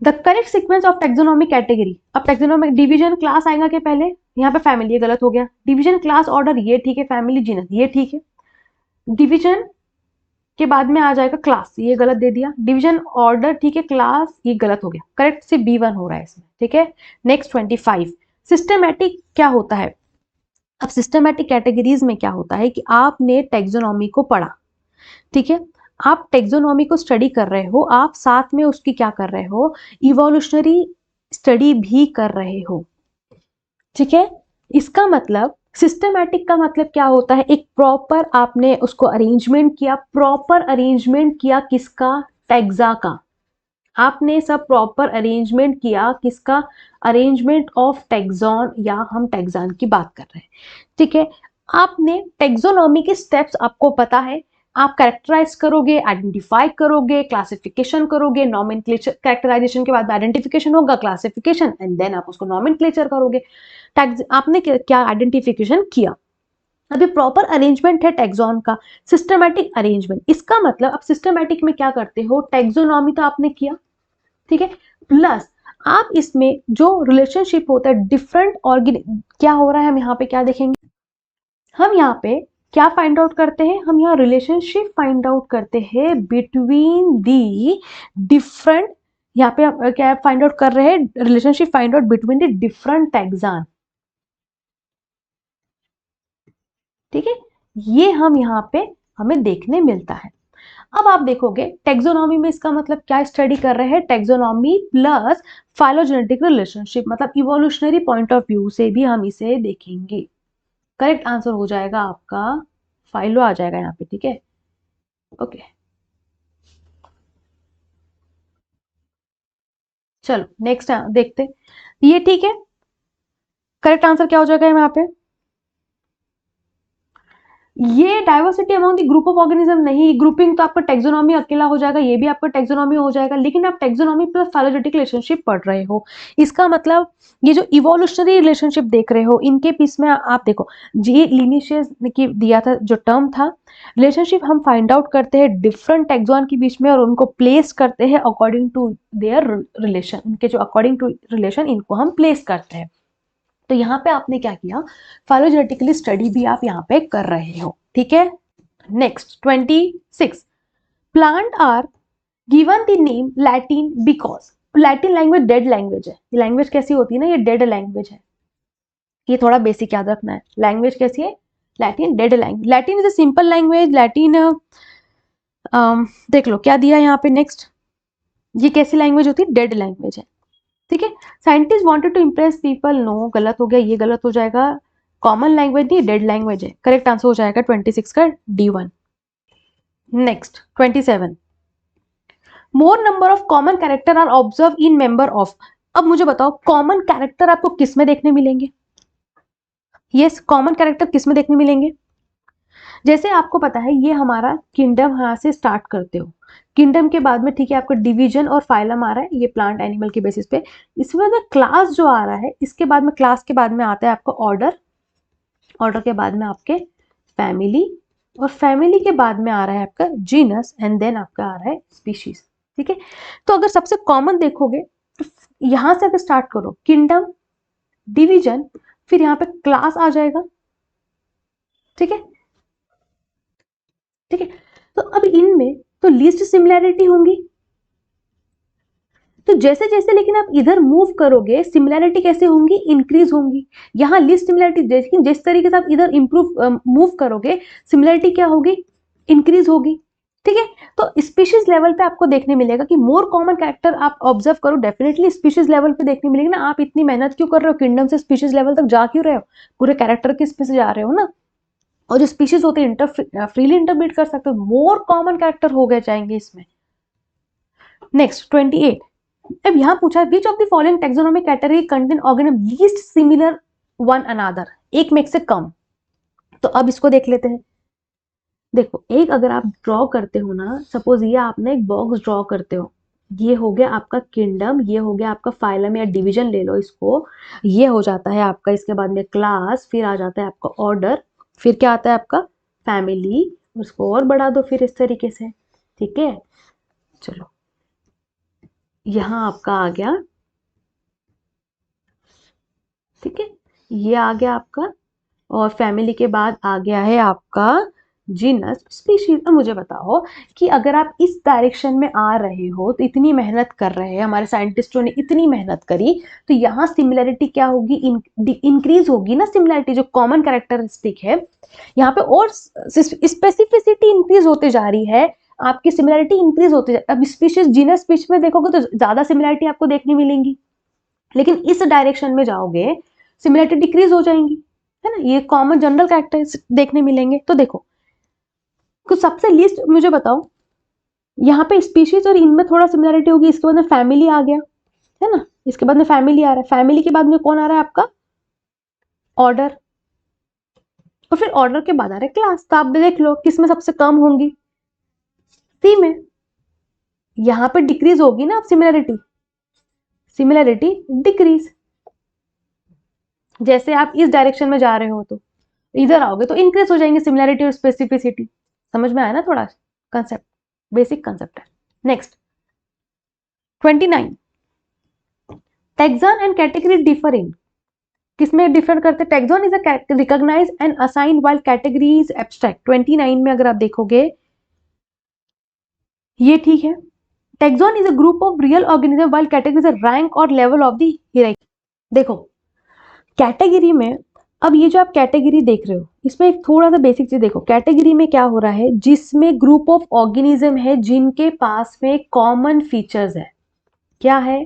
the correct sequence of taxonomy category. अब टेक्सोनॉमिक डिवीजन क्लास आएगा के पहले, यहाँ पे फैमिली, ये गलत हो गया। डिवीजन क्लास ऑर्डर ये ठीक है, फैमिली जीनस ये ठीक है। डिवीजन के बाद में आ जाएगा क्लास, ये गलत दे दिया। डिवीजन ऑर्डर ठीक है, क्लास ये गलत हो गया। करेक्ट से B1 हो रहा है इसमें। ठीक है, नेक्स्ट 25 सिस्टमैटिक क्या होता है। अब सिस्टमैटिक कैटेगरीज में क्या होता है कि आपने टेक्सोनॉमी को पढ़ा, ठीक है, आप टेक्सोनॉमी को स्टडी कर रहे हो, आप साथ में उसकी क्या कर रहे हो, इवोल्यूशनरी स्टडी भी कर रहे हो। ठीक है, इसका मतलब सिस्टमैटिक का मतलब क्या होता है, एक प्रॉपर आपने उसको अरेंजमेंट किया, प्रॉपर अरेंजमेंट किया किसका, टैक्सा का। आपने सब प्रॉपर अरेंजमेंट किया किसका, अरेंजमेंट ऑफ टैक्सॉन, या हम टैक्सॉन की बात कर रहे हैं। ठीक है, आपने टैक्सोनॉमी के स्टेप्स आपको पता है, आप कैरेक्टराइज करोगे, आइडेंटिफाई करोगे, क्लासिफिकेशन करोगे, नॉमेनक्लेचर, कैरेक्टराइजेशन के बाद आइडेंटिफिकेशन होगा, क्लासिफिकेशन, एंड देन आप उसको नॉमेनक्लेचर करोगे। आपने क्या आइडेंटिफिकेशन किया। अभी प्रॉपर अरेंजमेंट है टैक्सॉन का, सिस्टमैटिक अरेंजमेंट। इसका मतलब आप सिस्टमैटिक में क्या करते हो, टैक्सोनॉमी तो आपने किया, ठीक है, प्लस आप इसमें जो रिलेशनशिप होता है डिफरेंट ऑर्गेनिक, क्या हो रहा है हम यहाँ पे क्या देखेंगे, हम यहाँ पे क्या फाइंड आउट करते हैं, हम यहाँ रिलेशनशिप फाइंड आउट करते हैं बिटवीन दी डिफरेंट, यहाँ पे आप क्या फाइंड आउट कर रहे हैं, relationship find out between the different taxon. ठीक है, ये हम यहाँ पे हमें देखने मिलता है। अब आप देखोगे टेक्सोनॉमी में इसका मतलब क्या स्टडी कर रहे हैं, टेक्सोनॉमी प्लस फाइलोजेनेटिक रिलेशनशिप, मतलब इवोल्यूशनरी पॉइंट ऑफ व्यू से भी हम इसे देखेंगे। करेक्ट आंसर हो जाएगा आपका फाइलो आ जाएगा यहाँ पे। ठीक है, ओके, चलो नेक्स्ट देखते, ये ठीक है। करेक्ट आंसर क्या हो जाएगा यहाँ पे, ये diversity among the group of organism नहीं, ग्रुपिंग तो आपका टेक्सोनॉमी अकेला हो जाएगा, ये भी आपका टेक्सोनॉमी हो जाएगा, लेकिन आप टेक्सोनॉमी प्लस फाइलोजेनेटिक रिलेशनशिप पढ़ रहे हो। इसका मतलब ये जो इवोल्यूशनरी रिलेशनशिप देख रहे हो, इनके पीस में आप देखो, ये लिनिशियस की दिया था जो टर्म था, रिलेशनशिप हम फाइंड आउट करते हैं डिफरेंट टैक्सॉन के बीच में और उनको प्लेस करते हैं अकॉर्डिंग टू देयर रिलेशन, इनके जो अकॉर्डिंग टू रिलेशन इनको हम प्लेस करते हैं। तो यहाँ पे आपने क्या किया, फाइलोजेनेटिकली स्टडी भी आप यहाँ पे कर रहे हो। ठीक है, next 26 plant are given the name Latin because, Latin language dead language है। ये लैंग्वेज कैसी होती है ना, ये डेड लैंग्वेज है, ये थोड़ा बेसिक याद रखना है। लैंग्वेज कैसी है, Latin dead language. Latin is a simple language, Latin देख लो क्या दिया यहाँ पे नेक्स्ट, ये कैसी लैंग्वेज होती है, डेड लैंग्वेज है। ठीक है, scientist wanted to impress people, no गलत हो गया, ये गलत हो जाएगा, कॉमन लैंग्वेज नहीं डेड लैंग्वेज है। करेक्ट आंसर हो जाएगा 26 का D1। Next 27 more number of common character are observe in member of. अब मुझे बताओ कॉमन कैरेक्टर आपको किस में देखने मिलेंगे, यस कॉमन कैरेक्टर किस में देखने मिलेंगे। जैसे आपको पता है ये हमारा किंगडम, यहाँ से स्टार्ट करते हो, किंगडम के बाद में ठीक है आपका डिवीजन और फाइलम आ रहा है, ये प्लांट एनिमल के बेसिस पे। इसमें ना क्लास जो आ रहा है, इसके बाद में क्लास के बाद में आता है आपका ऑर्डर, ऑर्डर के बाद में आपके फैमिली, और फैमिली के बाद में आ रहा है आपका जीनस, एंड देन आपका आ रहा है स्पीशीज। ठीक है, तो अगर सबसे कॉमन देखोगे तो यहां से अगर स्टार्ट करो, किंगडम, डिवीजन, फिर यहाँ पे क्लास आ जाएगा। ठीक है, ठीक है, तो अब इनमें तो लीस्ट सिमिलैरिटी होंगी, तो जैसे जैसे लेकिन आप इधर मूव करोगे सिमिलैरिटी कैसे होंगी, इंक्रीज होंगी। यहाँ लीस्ट सिमिलैरिटी, लेकिन जिस तरीके से आप इधर इंप्रूव मूव करोगे सिमिलैरिटी क्या होगी, इंक्रीज होगी। ठीक है, तो स्पीशीज लेवल पे आपको देखने मिलेगा कि मोर कॉमन कैरेक्टर आप ऑब्जर्व करो, डेफिनेटली स्पीशीज लेवल पे देखने मिलेगी ना। आप इतनी मेहनत क्यों कर रहे हो, किंगडम से स्पीशीज लेवल तक जा क्यों रहे हो, पूरे कैरेक्टर के स्पीशीज जा रहे हो ना, और जो स्पीशीज होते हैं फ्रीली इंटरब्रीड कर सकते हो, मोर कॉमन कैरेक्टर हो गए जाएंगे इसमें। नेक्स्ट 28 अब यहाँ पूछा विच of the following taxonomic category contain organism least similar one another, एक में एक से कम। तो अब इसको देख लेते हैं, देखो एक अगर आप ड्रॉ करते हो ना, सपोज ये आपने एक बॉक्स ड्रॉ करते हो, ये हो गया आपका किंगडम, ये हो गया आपका फाइलम या डिवीजन ले लो इसको, ये हो जाता है आपका, इसके बाद में क्लास, फिर आ जाता है आपका ऑर्डर, फिर क्या आता है आपका फैमिली, उसको और बढ़ा दो फिर इस तरीके से, ठीक है। चलो यहाँ आपका आ गया, ठीक है, ये आ गया आपका, और फैमिली के बाद आ गया है आपका जीनस स्पीशीज। अब मुझे बताओ कि अगर आप इस डायरेक्शन में आ रहे हो, तो इतनी मेहनत कर रहे हैं हमारे साइंटिस्टों ने, इतनी मेहनत करी, तो यहाँ सिमिलरिटी क्या होगी, इंक्रीज होगी ना सिमिलरिटी, जो कॉमन कैरेक्टरिस्टिक है यहाँ पे, और स्पेसिफिसिटी इंक्रीज होते जा रही है, आपकी सिमिलरिटी इंक्रीज होते जा, अब स्पीशीज जीनस स्पीशीज में देखोगे तो ज्यादा सिमिलरिटी आपको देखने मिलेंगी, लेकिन इस डायरेक्शन में जाओगे सिमिलरिटी डिक्रीज हो जाएंगी, है ना, ये कॉमन जनरल कैरेक्टर देखने मिलेंगे। तो देखो कुछ सबसे लीस्ट मुझे बताओ, यहाँ पे स्पीशीज और इनमें थोड़ा सिमिलरिटी होगी, इसके बाद में फैमिली आ गया, है ना, इसके बाद में फैमिली आ रहा है, फैमिली के बाद में कौन आ रहा है आपका ऑर्डर, और फिर ऑर्डर के बाद आ रहा है क्लास। तो आप देख लो किस में सबसे कम होंगी, सी में, यहाँ पे डिक्रीज होगी ना, अब सिमिलरिटी, सिमिलरिटी डिक्रीज, जैसे आप इस डायरेक्शन में जा रहे हो तो इधर आओगे तो इंक्रीज हो जाएंगे सिमिलरिटी और स्पेसिफिसिटी। समझ में आया ना थोड़ा कंसेप्ट, बेसिक कंसेप्ट है। Next 29, taxon and category differ in, किसमें डिफर करते हैं, taxon is a recognise and assign while category is abstract. 29 में अगर आप देखोगे ये ठीक है, taxon is a group of real organism while category is a rank और लेवल ऑफ द हियरार्की। देखो कैटेगरी में, अब ये जो आप कैटेगरी देख रहे हो इसमें एक थोड़ा सा बेसिक चीज देखो, कैटेगरी में क्या हो रहा है, जिसमें ग्रुप ऑफ ऑर्गेनिज्म है जिनके पास में कॉमन फीचर्स है, क्या है,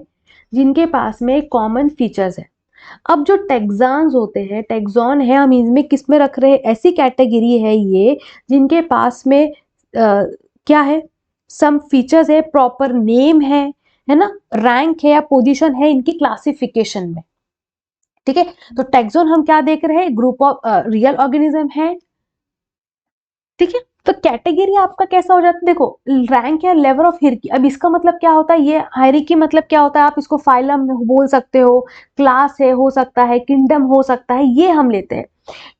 जिनके पास में कॉमन फीचर्स है। अब जो टैक्सॉन्स होते हैं, टैक्सॉन है, हम इनमें किस में रख रहे हैं, ऐसी कैटेगरी है ये जिनके पास में क्या है, सम फीचर्स है, प्रॉपर नेम है ना, रैंक है या पोजीशन है इनकी क्लासिफिकेशन में, ठीक है। तो टैक्सॉन हम क्या देख रहे हैं, ग्रुप ऑफ रियल ऑर्गेनिज्म है, ठीक है। तो कैटेगरी आपका कैसा हो जाता है, देखो रैंक या लेवल ऑफ हियरार्की, अब इसका मतलब क्या होता है, ये हायरार्की मतलब क्या होता है, आप इसको फाइलम बोल सकते हो, क्लास है हो सकता है, किंगडम हो सकता है, ये हम लेते हैं।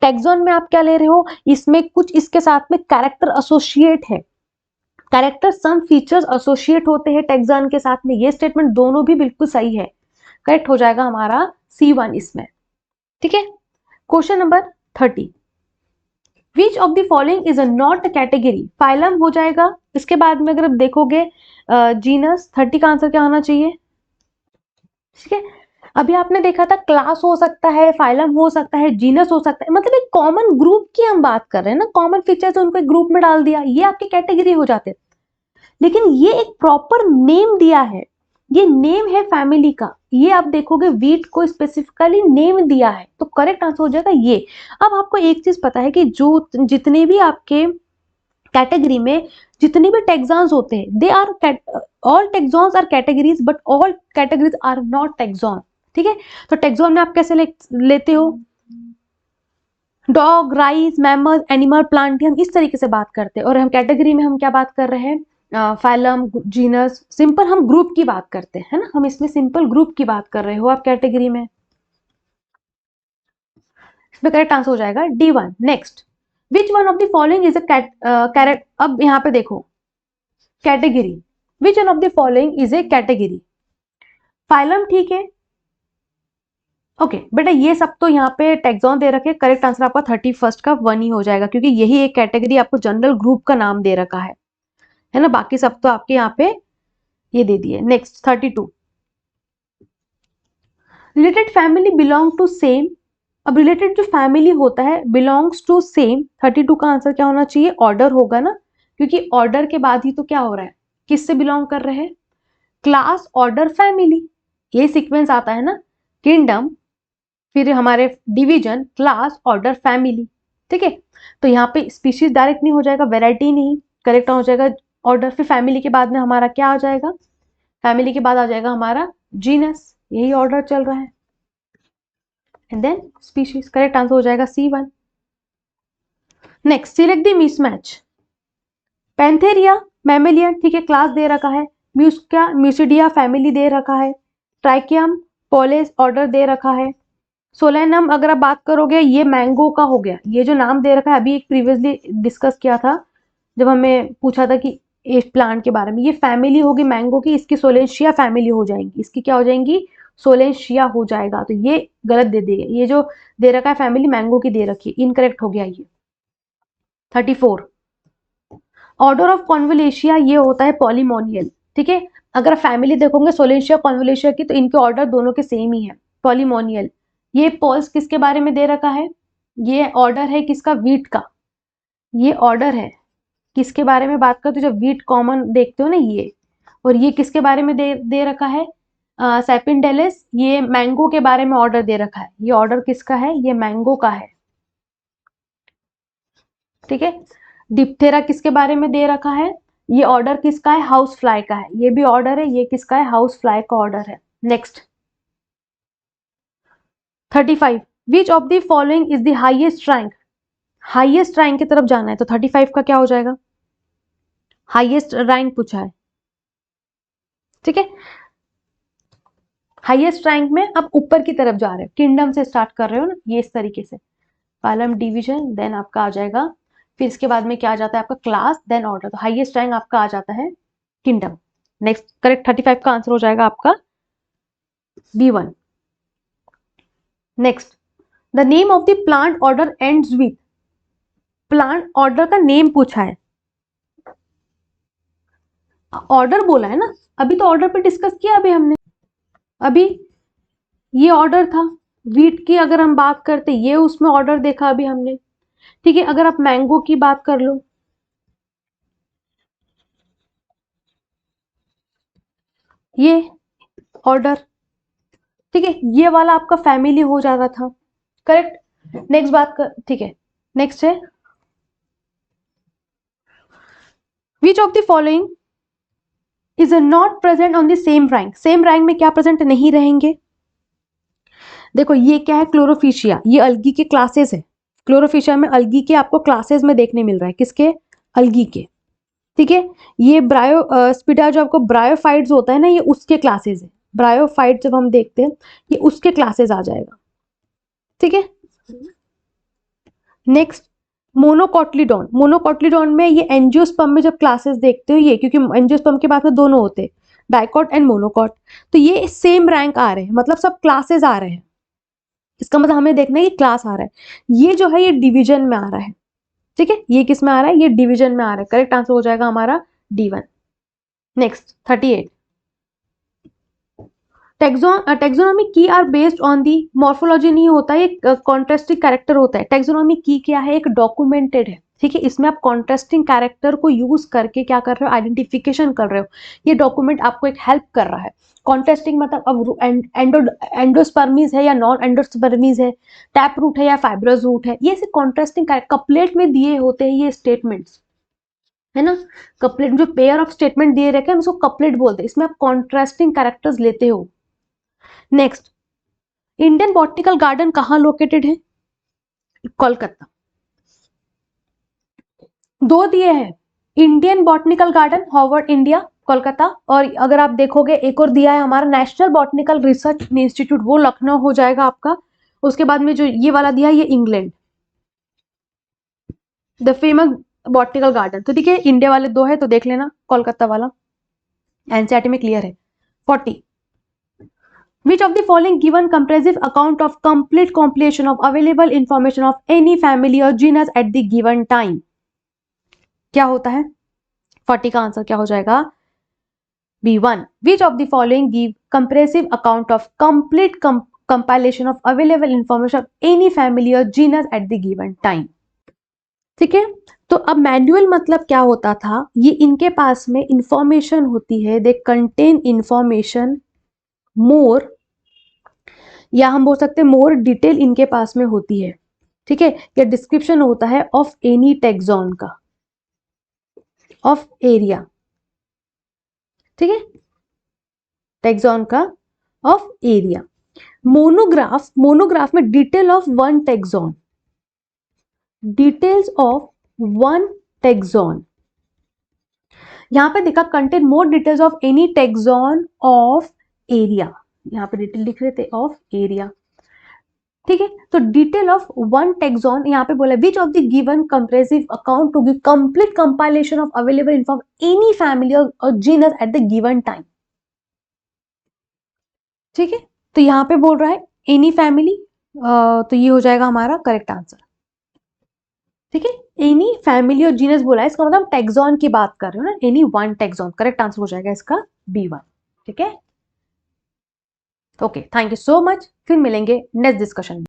टैक्सॉन में आप क्या ले रहे हो, इसमें कुछ इसके साथ में कैरेक्टर एसोसिएट है, कैरेक्टर सम फीचर्स एसोसिएट होते हैं टैक्सॉन के साथ में, ये स्टेटमेंट दोनों भी बिल्कुल सही है, करेक्ट हो जाएगा हमारा C1 इसमें, ठीक है। Question number 30, which of the following is a not category, phylum हो जाएगा, इसके बाद में अगर आप देखोगे जीनस, 30 का आंसर क्या होना चाहिए, ठीक है। अभी आपने देखा था क्लास हो सकता है, फाइलम हो सकता है, जीनस हो सकता है, मतलब एक कॉमन ग्रुप की हम बात कर रहे हैं ना, कॉमन फीचर्स उनको एक ग्रुप में डाल दिया, ये आपके कैटेगरी हो जाते हैं। लेकिन ये एक प्रॉपर नेम दिया है, ये नेम है फैमिली का, ये आप देखोगे वीट को स्पेसिफिकली नेम दिया है, तो करेक्ट आंसर हो जाएगा ये। अब आपको एक चीज पता है कि जो जितने भी आपके कैटेगरी में जितने भी टैक्सॉन्स होते हैं, they are all taxons are categories, but all categories are not taxon, ठीक है। तो टैक्सॉन में आप कैसे लेते हो, dog, rice, mammal, animal, plant, हम इस तरीके से बात करते हैं, और हम कैटेगरी में हम क्या बात कर रहे हैं, फाइलम, जीनस, सिंपल हम ग्रुप की बात करते हैं, है ना, हम इसमें सिंपल ग्रुप की बात कर रहे हो आप कैटेगरी में, इसमें करेक्ट आंसर हो जाएगा D1। Next, which one of the following is a character, अब यहाँ पे देखो category, which one of the following is a category, phylum ठीक है, ओके बेटा, ये सब तो यहाँ पे टैक्सॉन दे रखे, करेक्ट आंसर आपका 31 का 1 ही हो जाएगा, क्योंकि यही एक कैटेगरी आपको जनरल ग्रुप का नाम दे रखा है ना, बाकी सब तो आपके यहाँ पे ये दे दिए। Next 32, related family belong to same, अब रिलेटेड जो फैमिली होता है बिलोंग्स टू सेम, 32 का आंसर क्या होना चाहिए, ऑर्डर होगा ना, क्योंकि ऑर्डर के बाद ही तो क्या हो रहा है, किससे बिलोंग कर रहे हैं, क्लास, ऑर्डर, फैमिली, ये सीक्वेंस आता है ना, किंगडम, फिर हमारे डिवीजन, क्लास, ऑर्डर, फैमिली, ठीक है। तो यहाँ पे स्पीशीज डायरेक्ट नहीं हो जाएगा, वेराइटी नहीं, करेक्ट हो जाएगा ऑर्डर, फिर फैमिली के बाद में हमारा क्या आ जाएगा, फैमिली के बाद आ जाएगा हमारा जीनस, यही ऑर्डर चल रहा है, and then species, correct answer हो जाएगा C1। Next, select the mismatch, Panthera Mammalia, ठीक है, क्लास दे रखा है। म्यूस्का म्यूसिडिया फैमिली दे रखा है। ट्राइकियम पोलिस ऑर्डर दे रखा है। सोलेनम अगर आप बात करोगे ये मैंगो का हो गया, ये जो नाम दे रखा है अभी एक प्रीवियसली डिस्कस किया था जब हमें पूछा था कि इस प्लांट के बारे में, ये फैमिली होगी मैंगो की, इसकी सोलेंशिया फैमिली हो जाएंगी, इसकी क्या हो जाएंगी, सोलेंशिया हो जाएगा, तो ये गलत दे दिए, ये जो दे रखा है फैमिली मैंगो की दे रखी है, इनकरेक्ट हो गया ये। 34 ऑर्डर ऑफ कॉन्वोलेशिया ये होता है पॉलीमोनियल, ठीक है, अगर फैमिली देखोगे सोलेंशिया कॉन्वोलेशिया की तो इनके ऑर्डर दोनों के सेम ही है, पॉलीमोनियल। ये पोल्स किसके बारे में दे रखा है, ये ऑर्डर है किसका, वीट का, ये ऑर्डर है किसके बारे में बात करते हो, जब वीट कॉमन देखते हो ना ये, और ये किसके बारे में दे रखा है, सेपिनडेलिस, ये मैंगो के बारे में ऑर्डर दे रखा है, ये ऑर्डर किसका है, ये मैंगो का है, ठीक है। डिप्थेरा किसके बारे में दे रखा है, ये ऑर्डर किसका है, हाउस फ्लाई का है, ये भी ऑर्डर है, ये किसका है, हाउस फ्लाई का ऑर्डर है। Next 35 which of the following is the highest rank, highest rank की तरफ जाना है तो 35 का क्या हो जाएगा, हाईएस्ट रैंक पूछा है, ठीक है। हाईएस्ट रैंक में आप ऊपर की तरफ जा रहे हो, किंगडम से स्टार्ट कर रहे हो ना, ये इस तरीके से कॉलम डिवीजन, देन आपका आ जाएगा, फिर इसके बाद में क्या आ जाता है आपका क्लास, देन ऑर्डर, तो हाईएस्ट रैंक आपका आ जाता है किंगडम। नेक्स्ट करेक्ट 35 का आंसर हो जाएगा आपका B1। Next the name of the plant order ends with, plant order का नेम पूछा है, ऑर्डर बोला है ना, अभी तो ऑर्डर पे डिस्कस किया अभी हमने, अभी ये ऑर्डर था, वीट की अगर हम बात करते ये उसमें ऑर्डर देखा अभी हमने, ठीक है। अगर आप मैंगो की बात कर लो, ये ऑर्डर, ठीक है, ये वाला आपका फैमिली हो जाता था, करेक्ट। नेक्स्ट बात कर, ठीक है, नेक्स्ट है विच of the following is not present on the same rank, same rank में क्या प्रेजेंट नहीं रहेंगे, देखो ये क्या है, क्लोरोफिशिया, ये अल्गी के क्लासेस है, क्लोरोफिशिया में अल्गी के आपको क्लासेस में देखने मिल रहा है, किसके, अल्गी के, ठीक है। ये ब्रायो स्पिडा जो आपको ब्रायोफाइट्स होता है ना, ये उसके क्लासेस है, ब्रायोफाइट जब हम देखते हैं ये उसके क्लासेस आ जाएगा, ठीक है। नेक्स्ट मोनोकोटलीडॉन, मोनोकोटलीडॉन में ये एंजियोस्पर्म में जब क्लासेस देखते हो ये, क्योंकि एंजियोस्पर्म के बाद में दोनों होते हैं, डाइकॉट एंड मोनोकॉट, तो ये सेम रैंक आ रहे हैं, मतलब सब क्लासेस आ रहे हैं, इसका मतलब हमें देखना है कि क्लास आ रहा है, ये जो है ये डिवीजन में आ रहा है, ठीक है, ये किस में आ रहा है, ये डिवीजन में आ रहा है, करेक्ट आंसर हो जाएगा हमारा D1। नेक्स्ट 38 टेक्सोनॉमी की are based on the morphology नहीं होता है, एक कॉन्ट्रास्टिंग कैरेक्टर होता है, टेक्सोनॉमी की क्या है, एक डॉक्यूमेंटेड है, ठीक है, इसमें आप कॉन्ट्रास्टिंग कैरेक्टर को यूज करके क्या कर रहे हो, आइडेंटिफिकेशन कर रहे हो, ये डॉक्यूमेंट आपको एक हेल्प कर रहा है। कॉन्ट्रास्टिंग मतलब अब एंडोस्पर्मीज है या नॉन एंडोस्पर्मीज है, टैप रूट है या फाइब्रस रूट है, ये कॉन्ट्रास्टिंग कपलेट में दिए होते हैं ये स्टेटमेंट्स, है ना, कपलेट जो पेयर ऑफ स्टेटमेंट दिए रहते हैं उसको कपलेट बोलते हैं, इसमें आप कॉन्ट्रास्टिंग कैरेक्टर्स लेते हो। नेक्स्ट इंडियन बॉटनिकल गार्डन कहाँ लोकेटेड है, कोलकाता, दो दिए हैं, Indian botanical garden Harvard India Kolkata, और अगर आप देखोगे एक और दिया है हमारा नेशनल बॉटनिकल रिसर्च इंस्टीट्यूट, वो लखनऊ हो जाएगा आपका, उसके बाद में जो ये वाला दिया है ये England, the famous botanical garden, तो ठीक है इंडिया वाले दो है तो देख लेना, कोलकाता वाला एनसीईआरटी में क्लियर है। 40 Which of the following given comprehensive account of complete compilation of available information of any family or genus at the given time? क्या होता है, 40 का आंसर क्या हो जाएगा B1। Which of the following give comprehensive account of complete compilation of available information of any family or genus at the given time? ठीक है, तो अब मैनुअल मतलब क्या होता था, ये इनके पास में इंफॉर्मेशन होती है, दे कंटेन इंफॉर्मेशन मोर, या हम बोल सकते हैं मोर डिटेल इनके पास में होती है, ठीक है, या डिस्क्रिप्शन होता है ऑफ एनी टेक्सॉन का, ऑफ एरिया, ठीक है, टेक्सॉन का ऑफ एरिया। मोनोग्राफ, मोनोग्राफ में detail of one tax on, details of one tax on, यहाँ पे देखा contain more details of any taxon of area, यहाँ पे डिटेल लिख रहे थे ऑफ एरिया, ठीक है। तो डिटेल ऑफ वन टैक्सॉन यहाँ पे बोला which of the given compressive account to give complete compilation of available inform any family or genus at the given time, ठीक है। तो यहाँ पे बोल रहा है एनी फैमिली, तो ये हो जाएगा हमारा करेक्ट आंसर, ठीक है। एनी फैमिली और जीनस बोला है, इसका मतलब टैक्सॉन की बात कर रहे हो ना, any one taxon, correct answer हो जाएगा इसका B1, ठीक है। Okay, thank you so much, फिर मिलेंगे नेक्स्ट डिस्कशन में।